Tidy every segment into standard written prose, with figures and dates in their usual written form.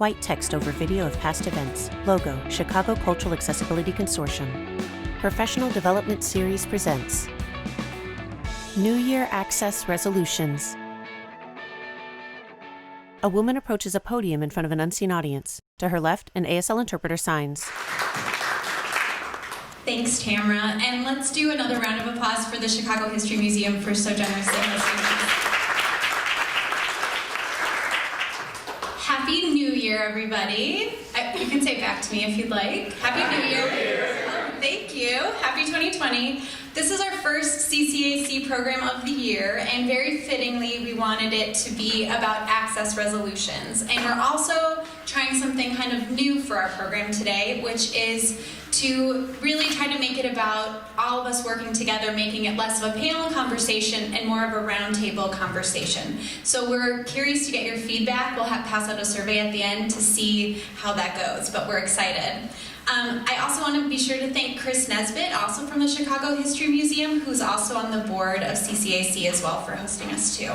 White text over video of past events. Logo, Chicago Cultural Accessibility Consortium. Professional Development Series presents New Year Access Resolutions. A woman approaches a podium in front of an unseen audience. To her left, an ASL interpreter signs. Thanks, Tamra. And let's do another round of applause for the Chicago History Museum for so generously hosting us. Happy New Year, everybody. You can say it back to me if you'd like. Happy New Year. Thank you. Happy 2020. This is our first CCAC program of the year, and very fittingly, we wanted it to be about access resolutions. And we're also trying something kind of new for our program today, which is to really try to make it about all of us working together, making it less of a panel conversation and more of a roundtable conversation. So we're curious to get your feedback. We'll pass out a survey at the end to see how that goes, but we're excited. I also want to be sure to thank Chris Nesbitt, also from the Chicago History Museum, who's also on the board of CCAC as well, for hosting us too.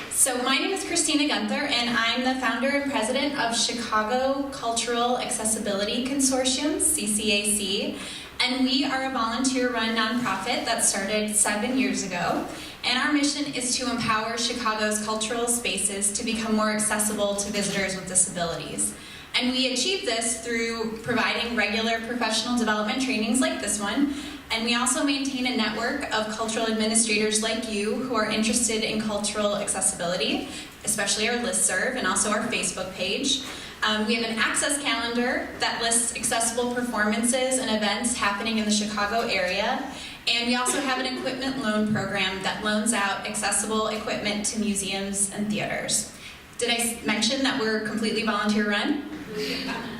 So my name is Christina Gunther, and I'm the founder and president of Chicago Cultural Accessibility Consortium, CCAC, and we are a volunteer-run nonprofit that started 7 years ago. And our mission is to empower Chicago's cultural spaces to become more accessible to visitors with disabilities. And we achieve this through providing regular professional development trainings like this one. And we also maintain a network of cultural administrators like you who are interested in cultural accessibility, especially our listserv and also our Facebook page. We have an access calendar that lists accessible performances and events happening in the Chicago area. And we also have an equipment loan program that loans out accessible equipment to museums and theaters. Did I mention that we're completely volunteer run?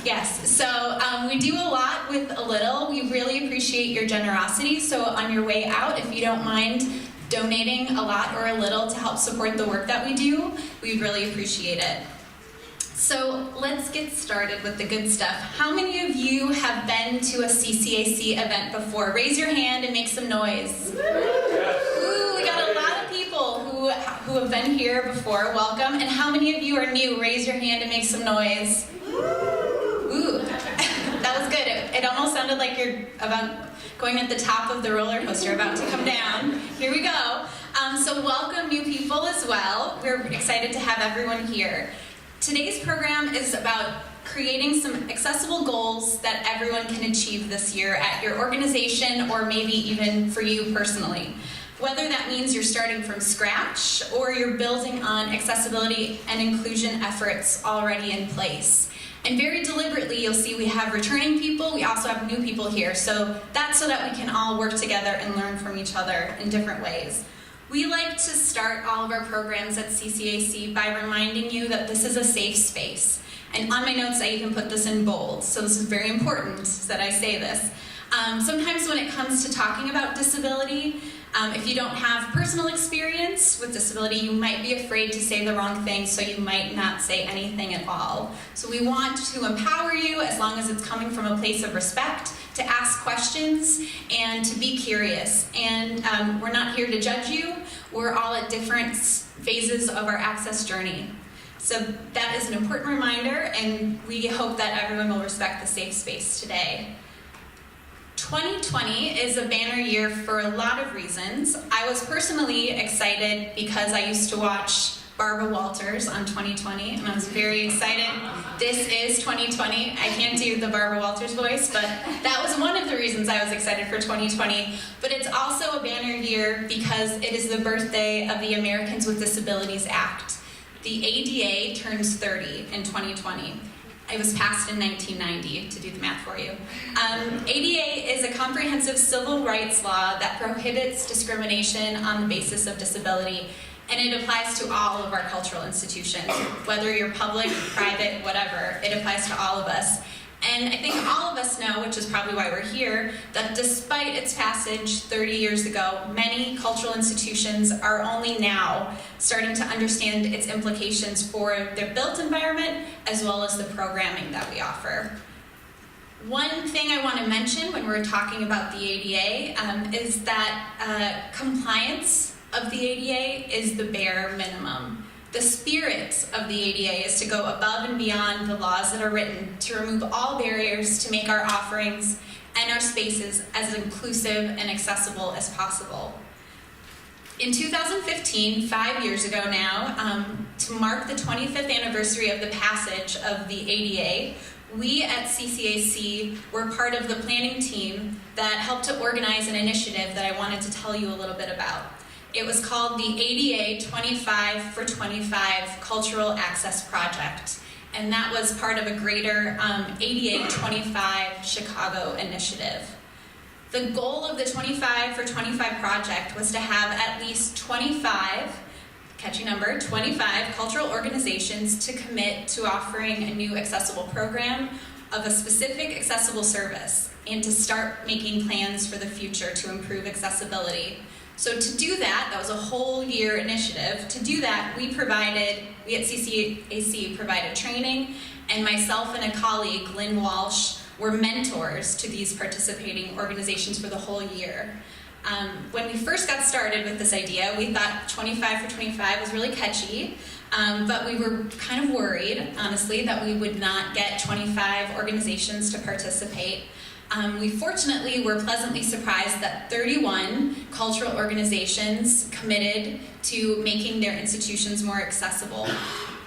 Yes, so we do a lot with a little. We really appreciate your generosity, so on your way out, if you don't mind donating a lot or a little to help support the work that we do, we really appreciate it. So let's get started with the good stuff. How many of you have been to a CCAC event before? Raise your hand and make some noise. Ooh, we got a lot of people who have been here before. Welcome. And how many of you are new? Raise your hand and make some noise. Ooh, that was good. It almost sounded like you're about going at the top of the roller coaster, about to come down. Here we go. So welcome new people as well. We're excited to have everyone here. Today's program is about creating some accessible goals that everyone can achieve this year at your organization or maybe even for you personally. Whether that means you're starting from scratch or you're building on accessibility and inclusion efforts already in place. And very deliberately, you'll see we have returning people, we also have new people here. So that's so that we can all work together and learn from each other in different ways. We like to start all of our programs at CCAC by reminding you that this is a safe space. And on my notes, I even put this in bold, so this is very important that I say this. Sometimes when it comes to talking about disability, if you don't have personal experience with disability, you might be afraid to say the wrong thing, so you might not say anything at all. So we want to empower you, as long as it's coming from a place of respect, to ask questions and to be curious. And we're not here to judge you. We're all at different phases of our access journey. So that is an important reminder, and we hope that everyone will respect the safe space today. 2020 is a banner year for a lot of reasons. I was personally excited because I used to watch Barbara Walters on 2020, and I was very excited. This is 2020. I can't do the Barbara Walters voice, but that was one of the reasons I was excited for 2020. But it's also a banner year because it is the birthday of the Americans with Disabilities Act. The ADA turns 30 in 2020. It was passed in 1990, to do the math for you. ADA is a comprehensive civil rights law that prohibits discrimination on the basis of disability, and it applies to all of our cultural institutions, whether you're public, private, whatever, it applies to all of us. And I think all of us know, which is probably why we're here, that despite its passage 30 years ago, many cultural institutions are only now starting to understand its implications for their built environment as well as the programming that we offer. One thing I want to mention when we're talking about the ADA is that compliance of the ADA is the bare minimum. The spirit of the ADA is to go above and beyond the laws that are written to remove all barriers to make our offerings and our spaces as inclusive and accessible as possible. In 2015, 5 years ago now, to mark the 25th anniversary of the passage of the ADA, we at CCAC were part of the planning team that helped to organize an initiative that I wanted to tell you a little bit about. It was called the ADA 25 for 25 Cultural Access Project, and that was part of a greater ADA 25 Chicago initiative. The goal of the 25 for 25 project was to have at least 25, catchy number, 25 cultural organizations to commit to offering a new accessible program of a specific accessible service and to start making plans for the future to improve accessibility. So to do that, that was a whole year initiative. To do that, we at CCAC provided training, and myself and a colleague, Lynn Walsh, were mentors to these participating organizations for the whole year. When we first got started with this idea, we thought 25 for 25 was really catchy, but we were kind of worried, honestly, that we would not get 25 organizations to participate. We fortunately were pleasantly surprised that 31 cultural organizations committed to making their institutions more accessible.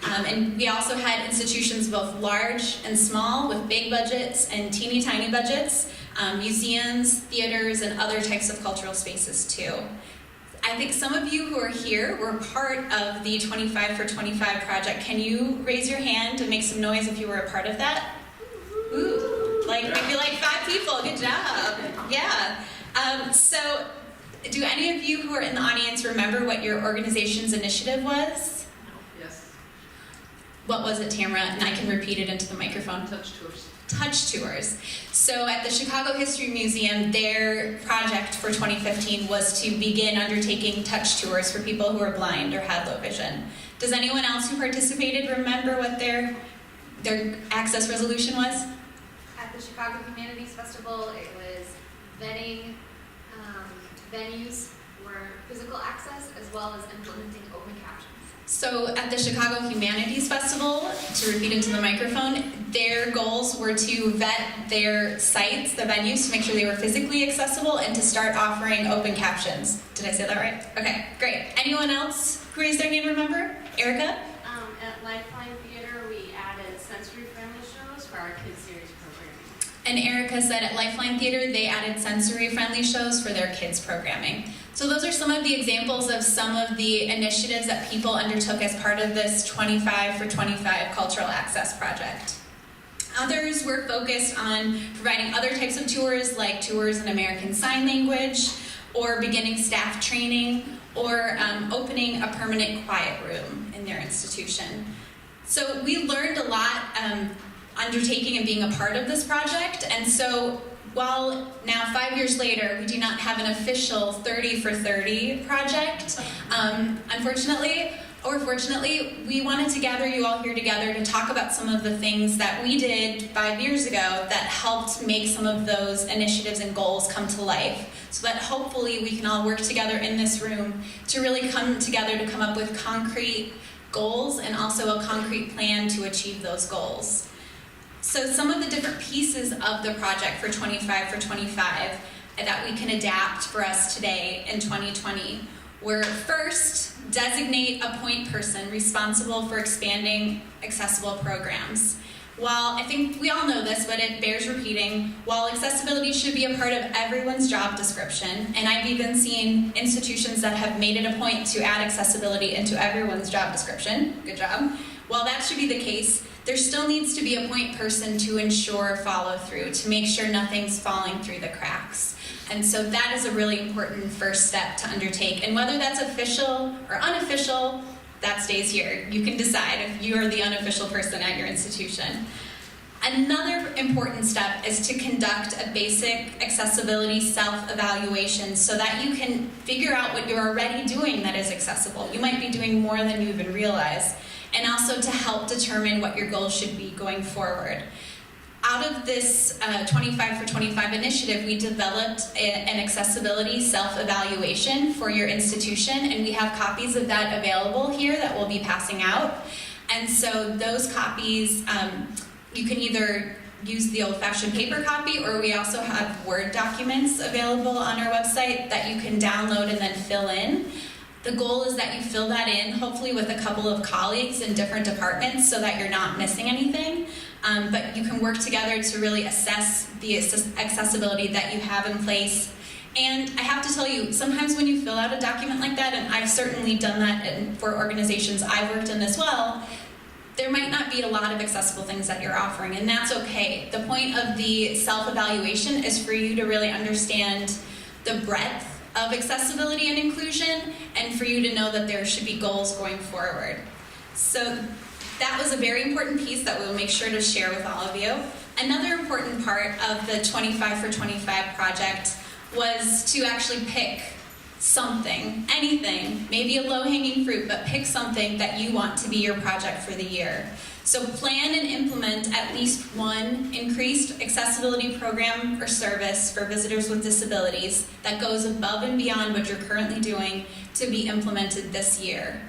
And we also had institutions both large and small with big budgets and teeny tiny budgets, museums, theaters, and other types of cultural spaces too. I think some of you who are here were part of the 25 for 25 project. Can you raise your hand and make some noise if you were a part of that? Ooh, maybe 5 people, good job. Yeah. So do any of you who are in the audience remember what your organization's initiative was? Yes. What was it, Tamara? And I can repeat it into the microphone. Touch tours. Touch tours. So at the Chicago History Museum, their project for 2015 was to begin undertaking touch tours for people who are blind or had low vision. Does anyone else who participated remember what their access resolution was? At the Chicago Humanities Festival, it was vetting venues for physical access as well as implementing open captions. So at the Chicago Humanities Festival, to repeat into the microphone, their goals were to vet their sites, the venues, to make sure they were physically accessible and to start offering open captions. Did I say that right? Okay, great. Anyone else who raised their hand remember? Erica? At Lifeline Theater, we added sensory-friendly shows for our kids' series programming. And Erica said at Lifeline Theater, they added sensory-friendly shows for their kids' programming. So those are some of the examples of some of the initiatives that people undertook as part of this 25 for 25 Cultural Access Project. Others were focused on providing other types of tours, like tours in American Sign Language, or beginning staff training, or opening a permanent quiet room in their institution. So we learned a lot undertaking and being a part of this project, and so while now 5 years later we do not have an official 30 for 30 project, unfortunately, or fortunately, we wanted to gather you all here together to talk about some of the things that we did 5 years ago that helped make some of those initiatives and goals come to life, so that hopefully we can all work together in this room to really come together to come up with concrete goals and also a concrete plan to achieve those goals. So some of the different pieces of the project for 25 for 25 that we can adapt for us today in 2020 were, first, designate a point person responsible for expanding accessible programs. While I think we all know this, but it bears repeating, while accessibility should be a part of everyone's job description, and I've even seen institutions that have made it a point to add accessibility into everyone's job description, good job, while that should be the case, there still needs to be a point person to ensure follow through, to make sure nothing's falling through the cracks. And so that is a really important first step to undertake. And whether that's official or unofficial, that stays here. You can decide if you are the unofficial person at your institution. Another important step is to conduct a basic accessibility self-evaluation so that you can figure out what you're already doing that is accessible. You might be doing more than you even realize. And also to help determine what your goals should be going forward. out of this 25 for 25 initiative, we developed an accessibility self-evaluation for your institution, and we have copies of that available here that we'll be passing out. And so those copies, you can either use the old-fashioned paper copy, or we also have Word documents available on our website that you can download and then fill in. The goal is that you fill that in, hopefully with a couple of colleagues in different departments so that you're not missing anything. But you can work together to really assess the accessibility that you have in place. And I have to tell you, sometimes when you fill out a document like that, and I've certainly done that for organizations I've worked in as well, there might not be a lot of accessible things that you're offering, and that's okay. The point of the self-evaluation is for you to really understand the breadth of accessibility and inclusion, and for you to know that there should be goals going forward. So that was a very important piece that we'll make sure to share with all of you. Another important part of the 25 for 25 project was to actually pick something, anything, maybe a low-hanging fruit, but pick something that you want to be your project for the year. So plan and implement at least one increased accessibility program or service for visitors with disabilities that goes above and beyond what you're currently doing to be implemented this year.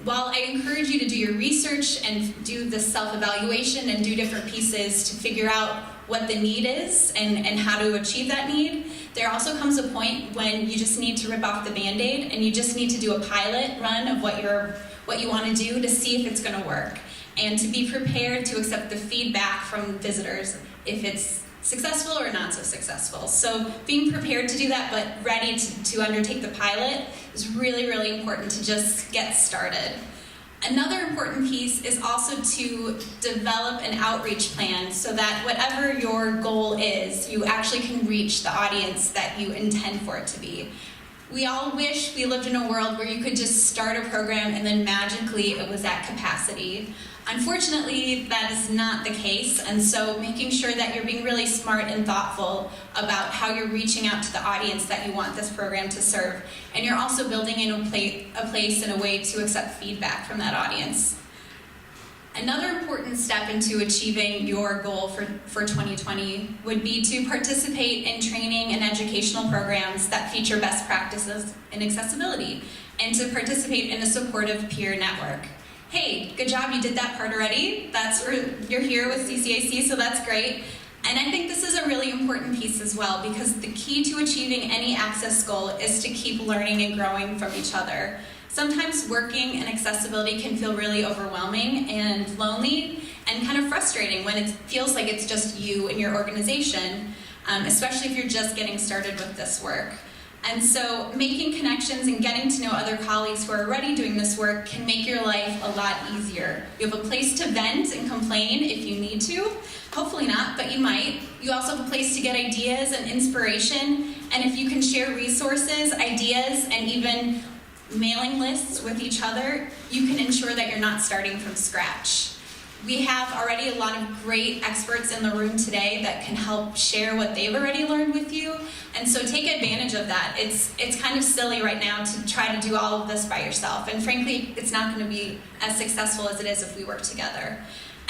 While I encourage you to do your research and do the self-evaluation and do different pieces to figure out what the need is and how to achieve that need, there also comes a point when you just need to rip off the Band-Aid and you just need to do a pilot run of what you want to do to see if it's going to work, and to be prepared to accept the feedback from visitors if it's successful or not so successful. So being prepared to do that but ready to undertake the pilot is really, really important to just get started. Another important piece is also to develop an outreach plan so that whatever your goal is, you actually can reach the audience that you intend for it to be. We all wish we lived in a world where you could just start a program and then magically it was at capacity. Unfortunately, that is not the case, and so making sure that you're being really smart and thoughtful about how you're reaching out to the audience that you want this program to serve, and you're also building in a place and a way to accept feedback from that audience. Another important step into achieving your goal for 2020 would be to participate in training and educational programs that feature best practices in accessibility, and to participate in a supportive peer network. Hey, good job, you did that part already. You're here with CCAC, so that's great. And I think this is a really important piece as well, because the key to achieving any access goal is to keep learning and growing from each other. Sometimes working in accessibility can feel really overwhelming and lonely and kind of frustrating when it feels like it's just you and your organization, especially if you're just getting started with this work. And so making connections and getting to know other colleagues who are already doing this work can make your life a lot easier. You have a place to vent and complain if you need to. Hopefully not, but you might. You also have a place to get ideas and inspiration. And if you can share resources, ideas, and even mailing lists with each other, you can ensure that you're not starting from scratch. We have already a lot of great experts in the room today that can help share what they've already learned with you, and so take advantage of that. It's kind of silly right now to try to do all of this by yourself, and frankly, it's not going to be as successful as it is if we work together.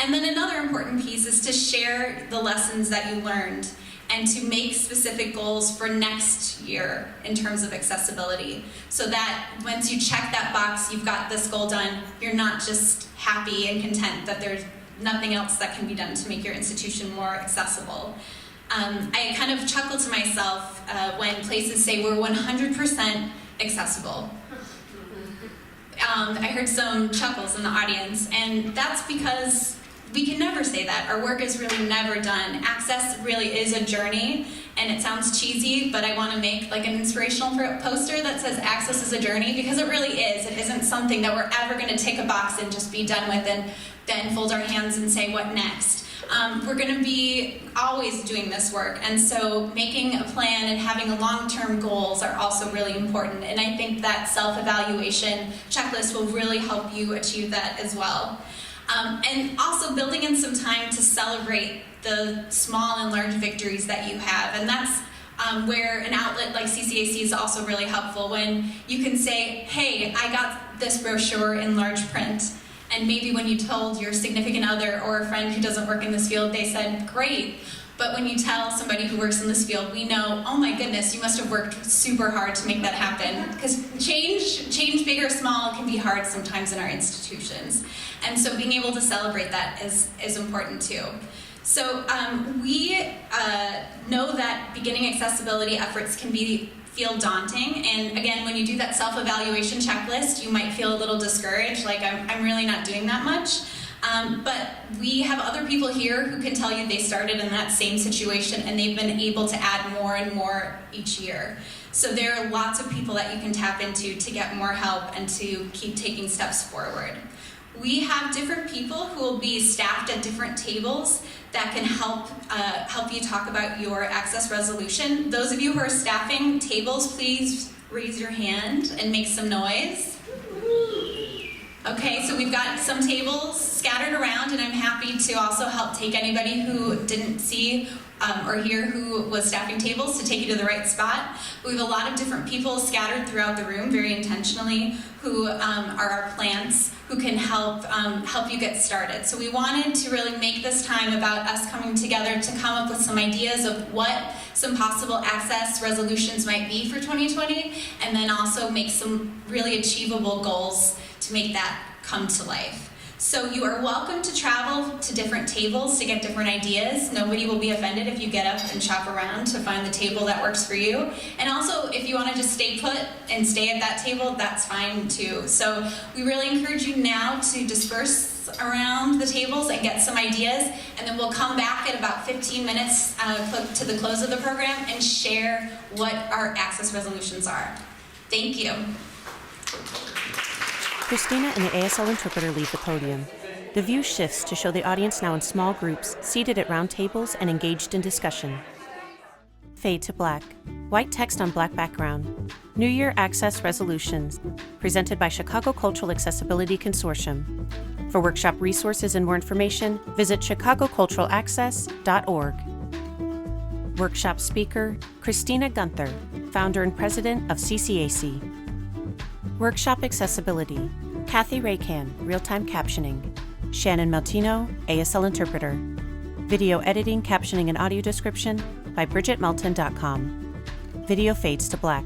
And then another important piece is to share the lessons that you learned and to make specific goals for next year in terms of accessibility, so that once you check that box, you've got this goal done, you're not just happy and content that there's nothing else that can be done to make your institution more accessible. I kind of chuckle to myself when places say we're 100% accessible. I heard some chuckles in the audience, and that's because we can never say that. Our work is really never done. Access really is a journey, and it sounds cheesy, but I want to make like an inspirational poster that says access is a journey, because it really is. It isn't something that we're ever going to tick a box and just be done with and then fold our hands and say, what next? We're going to be always doing this work, and so making a plan and having long-term goals are also really important, and I think that self-evaluation checklist will really help you achieve that as well. And also building in some time to celebrate the small and large victories that you have, and that's where an outlet like CCAC is also really helpful, when you can say, hey, I got this brochure in large print. And maybe when you told your significant other or a friend who doesn't work in this field, they said, great. But when you tell somebody who works in this field, we know, oh my goodness, you must have worked super hard to make that happen. Because change big or small, can be hard sometimes in our institutions. And so being able to celebrate that is important too. So we know that beginning accessibility efforts can feel daunting. And again, when you do that self-evaluation checklist, you might feel a little discouraged, like I'm really not doing that much. But we have other people here who can tell you they started in that same situation and they've been able to add more and more each year. So there are lots of people that you can tap into to get more help and to keep taking steps forward. We have different people who will be staffed at different tables that can help you talk about your access resolution. Those of you who are staffing tables, please raise your hand and make some noise. Okay, so we've got some tables scattered around, and I'm happy to also help take anybody who didn't see or hear who was staffing tables to take you to the right spot. We have a lot of different people scattered throughout the room very intentionally who are our plants who can help you get started. So we wanted to really make this time about us coming together to come up with some ideas of what some possible access resolutions might be for 2020, and then also make some really achievable goals to make that come to life. So you are welcome to travel to different tables to get different ideas. Nobody will be offended if you get up and shop around to find the table that works for you. And also, if you want to just stay put and stay at that table, that's fine too. So we really encourage you now to disperse around the tables and get some ideas, and then we'll come back at about 15 minutes to the close of the program and share what our access resolutions are. Thank you. Christina and the ASL interpreter leave the podium. The view shifts to show the audience now in small groups, seated at round tables and engaged in discussion. Fade to black. White text on black background. New Year Access Resolutions, presented by Chicago Cultural Accessibility Consortium. For workshop resources and more information, visit chicagoculturalaccess.org. Workshop speaker, Christina Gunther, founder and president of CCAC. Workshop Accessibility, Kathy Raycan, Real-Time Captioning, Shannon Meltino, ASL Interpreter. Video editing, captioning, and audio description by BridgetMelton.com. Video fades to black.